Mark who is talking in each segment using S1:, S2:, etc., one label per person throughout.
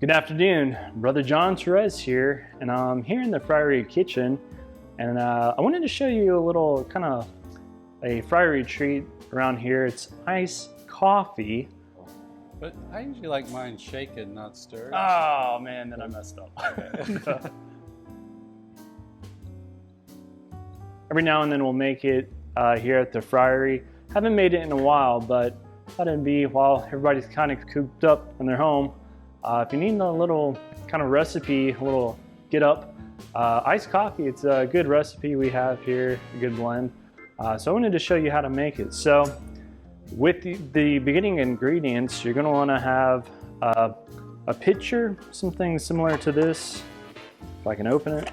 S1: Good afternoon, Brother John Torres here, and I'm here in the Friary kitchen, and I wanted to show you a little kind of a Friary treat around here. It's iced coffee.
S2: But I usually like mine shaken, not stirred.
S1: Oh man, then I messed up.
S2: Okay.
S1: Every now and then we'll make it here at the Friary. Haven't made it in a while, but thought it'd be while everybody's kind of cooped up in their home. If you need a little kind of recipe, a little get up, iced coffee, it's a good recipe we have here, a good blend. So I wanted to show you how to make it. So with the beginning ingredients, you're gonna wanna have a pitcher, something similar to this, if I can open it.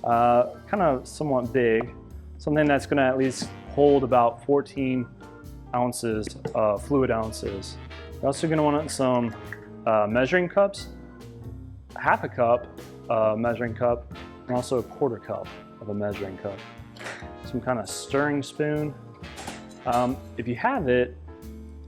S1: Kind of somewhat big, something that's gonna at least hold about 14 ounces, fluid ounces. You're also gonna want some measuring cups, half a cup measuring cup, and also a quarter cup of a measuring cup. Some kind of stirring spoon. If you have it,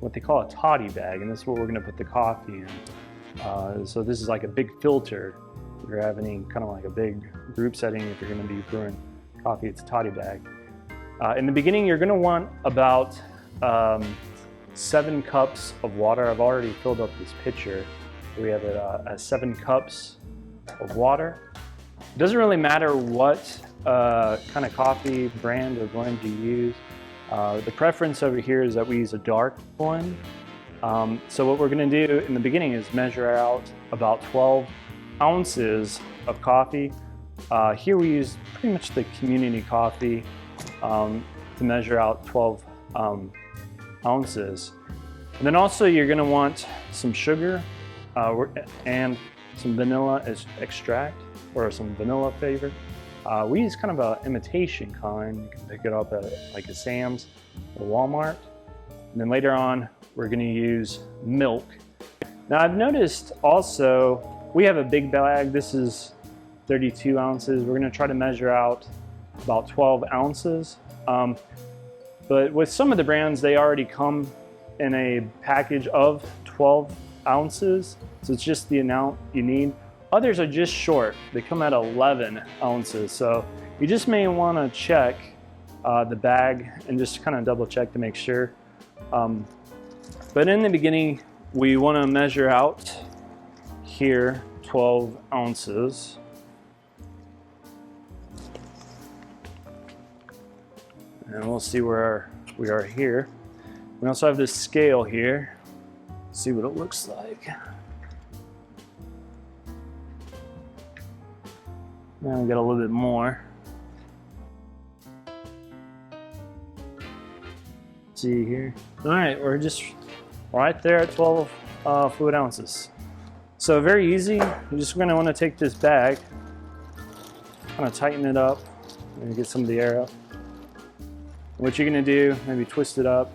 S1: what they call a toddy bag, and this is what we're going to put the coffee in. So this is like a big filter. If you're having kind of like a big group setting, if you're going to be brewing coffee, it's a toddy bag. In the beginning, you're going to want about 7 cups of water. I've already filled up this pitcher. We have it at 7 cups of water. It doesn't really matter what kind of coffee brand or blend you use. The preference over here is that we use a dark blend. So what we're going to do in the beginning is measure out about 12 ounces of coffee. Here we use pretty much the community coffee to measure out 12 ounces. And then also you're going to want some sugar and some vanilla extract or some vanilla flavor. We use kind of an imitation kind. You can pick it up at like a Sam's or Walmart. And then later on, we're going to use milk. Now I've noticed also, we have a big bag. This is 32 ounces. We're going to try to measure out about 12 ounces. But with some of the brands, they already come in a package of 12 ounces. So it's just the amount you need. Others are just short. They come at 11 ounces. So you just may want to check the bag and just kind of double check to make sure. But in the beginning, we want to measure out here 12 ounces. And we'll see where we are here. We also have this scale here. See what it looks like. Now we got a little bit more. See here. All right, we're just right there at 12 fluid ounces. So very easy. You're just gonna wanna take this bag, kind of tighten it up and get some of the air out. What you're gonna do, maybe twist it up,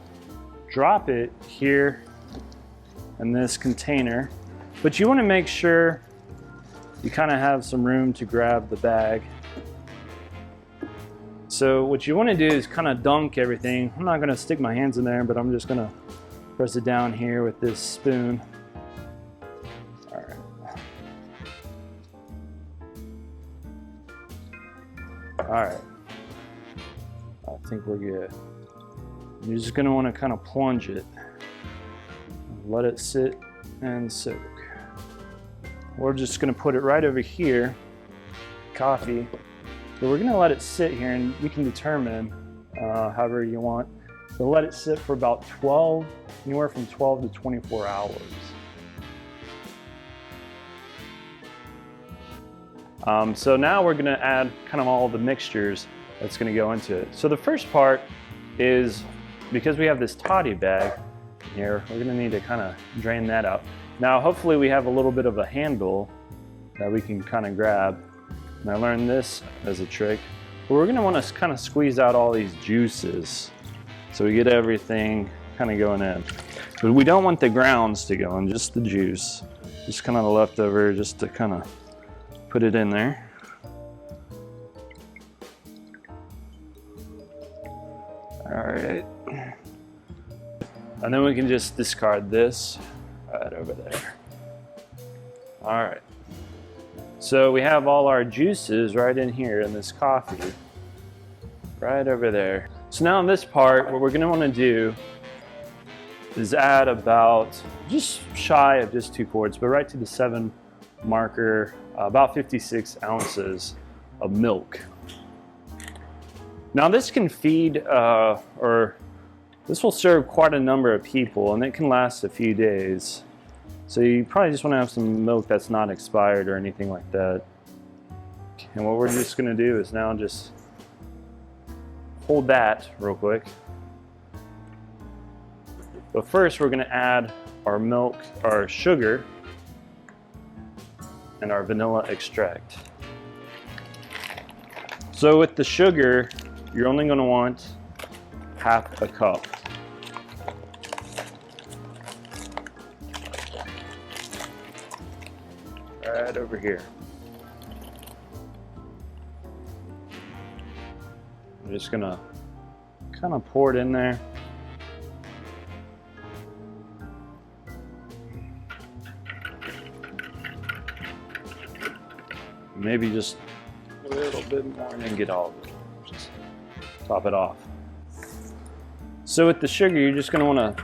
S1: drop it here in this container, but you wanna make sure you kind of have some room to grab the bag. So what you want to do is kind of dunk everything. I'm not going to stick my hands in there, but I'm just going to press it down here with this spoon. All right. All right. I think we're good. You're just going to want to kind of plunge it. Let it sit and soak. We're just going to put it right over here, coffee. So we're going to let it sit here, and you can determine however you want. So let it sit for about anywhere from 12 to 24 hours. So now we're going to add kind of all the mixtures that's going to go into it. So the first part is, because we have this toddy bag here, we're going to need to kind of drain that out. Now, hopefully we have a little bit of a handle that we can kind of grab. And I learned this as a trick. But we're gonna wanna kind of squeeze out all these juices so we get everything kind of going in. But we don't want the grounds to go in, just the juice. Just kind of the leftover, just to kind of put it in there. All right. And then we can just discard this right over there. All right. So we have all our juices right in here in this coffee, right over there. So now in this part, what we're gonna wanna do is add about just shy of just 2 quarts, but right to the 7 marker, about 56 ounces of milk. Now this can feed, or this will serve quite a number of people, and it can last a few days. So you probably just want to have some milk that's not expired or anything like that. And what we're just going to do is now just hold that real quick. But first we're going to add our milk, our sugar, and our vanilla extract. So with the sugar, you're only going to want half a cup. Right over here. I'm just gonna kind of pour it in there. Maybe just a little bit more and then get all of it. Just top it off. So with the sugar, you're just gonna wanna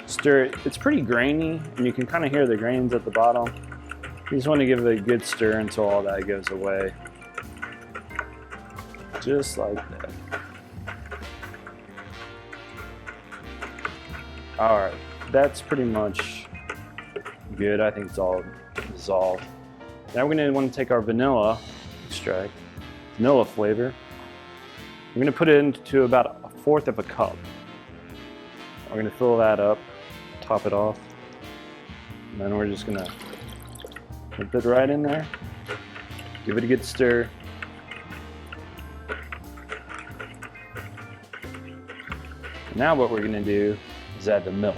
S1: stir it. It's pretty grainy and you can kind of hear the grains at the bottom. You just want to give it a good stir until all that goes away. Just like that. All right, that's pretty much good. I think it's all dissolved. Now we're gonna want to take our vanilla extract, vanilla flavor. We're gonna put it into about 1/4 of a cup. We're gonna fill that up, top it off, and then we're just gonna put it right in there, give it a good stir. Now what we're gonna do is add the milk.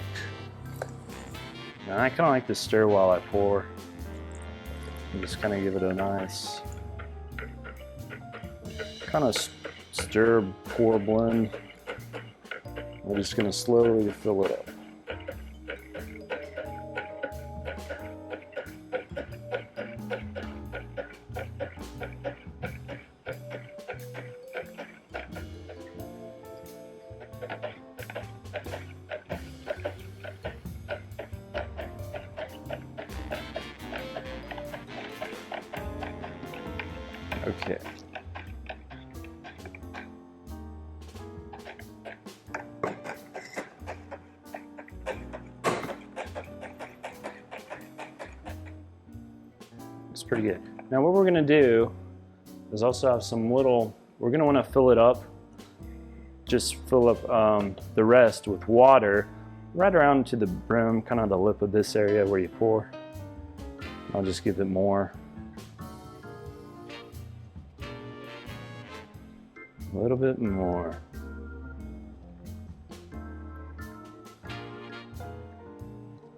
S1: Now I kinda like to stir while I pour. And just kinda give it a nice, kinda stir, pour, blend. We're just gonna slowly fill it up. Okay. It's pretty good. Now what we're gonna do is also have some little, we're gonna wanna fill it up, just fill up the rest with water right around to the brim, kind of the lip of this area where you pour. I'll just give it more. A little bit more.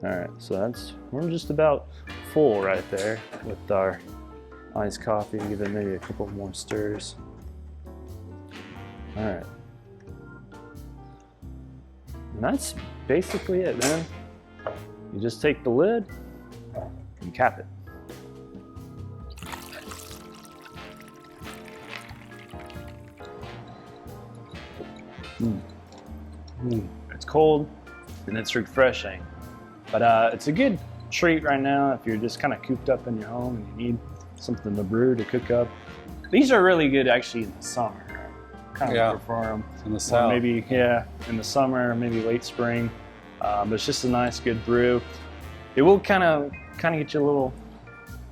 S1: All right, so we're just about full right there with our iced coffee. Give it maybe a couple more stirs. All right. And that's basically it, man. You just take the lid and cap it. It's cold and it's refreshing, but it's a good treat right now if you're just kind of cooped up in your home and you need something to brew to cook up. These are really good actually in the summer. Kind of prefer them
S2: in the south.
S1: Maybe in the summer, maybe late spring. But it's just a nice good brew. It will kind of get you a little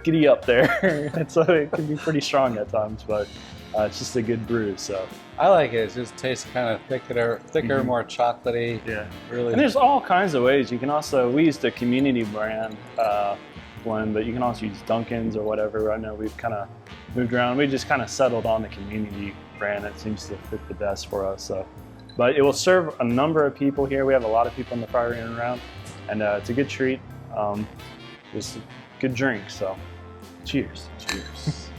S1: giddy up there, and so it can be pretty strong at times, but it's just a good brew. So
S2: I like it. It just tastes kind of thicker, more chocolatey.
S1: Yeah,
S2: really.
S1: And there's all kinds of ways. You can also, we used a community brand blend, but you can also use Dunkin's or whatever. I know we've kind of moved around. We just kind of settled on the community brand. It seems to fit the best for us. So, but it will serve a number of people here. We have a lot of people in the Friary and around, and it's a good treat. It's a good drink. So, cheers.
S2: Cheers.